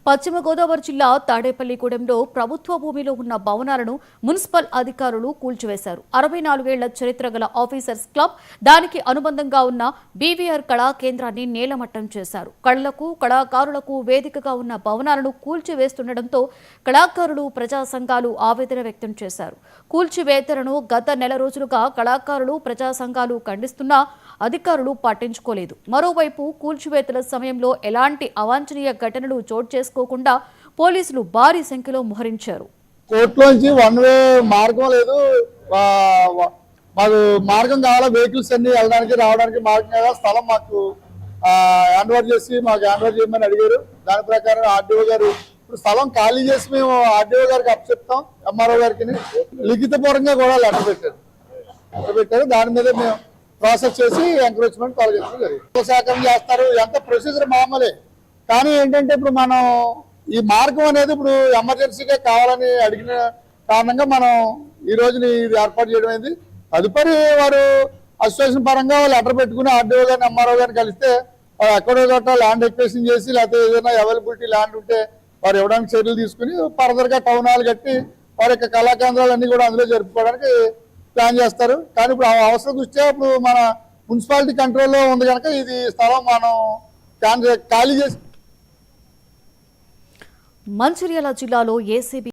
పశ్చిమ గోదావరి జిల్లా తాడేపల్లిగూడెంలో ప్రభుత్వ భూమిలో ఉన్న భవనాలను మున్సిపల్ అధికారులు కూల్చివేశారు. 64 ఏళ్ల చరిత్ర గల ఆఫీసర్స్ క్లబ్, దానికి అనుబంధంగా ఉన్న బీవీఆర్ కళా కేంద్రాన్ని నేలమట్టం చేశారు. కళలకు, కళాకారులకు వేదికగా ఉన్న భవనాలను కూల్చివేస్తుండటంతో కళాకారులు, ప్రజా సంఘాలు ఆవేదన వ్యక్తం చేశారు. కూల్చివేతలను గత నెల రోజులుగా కళాకారులు, ప్రజా సంఘాలు ఖండిస్తున్నా అధికారులు పట్టించుకోలేదు. మరోవైపు కూల్చివేతల సమయంలో ఎలాంటి అవాంఛనీయ ఘటనలు చోటు చేసుకోకుండా పోలీసులు భారీ సంఖ్యలో మోహరించారు. కోర్టులోంచి వన్ వే మార్గం లేదు, మాకు మార్గం కావాలా, వెహికల్స్ అన్ని వెళ్ళడానికి రావడానికి మార్గం కదా, స్థలం మాకు హ్యాండ్ ఓవర్ చేసి మాకు హ్యాండ్ ఓవర్ చేయమని అడిగారు. దాని ప్రకారం ఆర్డీఓ గారు ఇప్పుడు స్థలం ఖాళీ చేసి మేము ఆర్డీఓ గారికి అప్పచెప్తాం, ఎంఆర్ఓ గారికి లిఖితపూర్వకంగా కూడా లెటర్ పెట్టారు. దాని మీద మేము ప్రాసెస్ చేసి ఎంకరేజ్మెంట్ తొలగించడం జరిగింది. సేకరణ చేస్తారు, ఎంత ప్రొసీజర్ మామూలే. కానీ ఏంటంటే ఇప్పుడు మనం ఈ మార్గం అనేది ఇప్పుడు ఎమర్జెన్సీగా కావాలని అడిగిన కారణంగా మనం ఈ రోజుని ఇది ఏర్పాటు చేయడం అయింది. తదుపరి వారు అసోసియేషన్ పరంగా లెటర్ పెట్టుకుని ఆర్డీఓ గారిని, ఎంఆర్ఓ గారిని కలిస్తే ఎక్కడో చోట ల్యాండ్ ఎక్వేషన్ చేసి, లేకపోతే ఏదైనా అవైలబిలిటీ ల్యాండ్ ఉంటే వారు ఇవ్వడానికి చర్యలు తీసుకుని ఫర్దర్గా టౌన్ హాల్ కట్టి వారి యొక్క కళా కేంద్రాలన్నీ కూడా అందులో జరుపుకోవడానికి ప్లాన్ చేస్తారు. కానీ ఇప్పుడు అవసరం దృష్ట్యా ఇప్పుడు మన మున్సిపాలిటీ కంట్రోల్లో ఉంది కనుక ఇది స్థలం మనం ఖాళీ చేసి మంచిర్యాల జిల్లాలో ఏసీబీ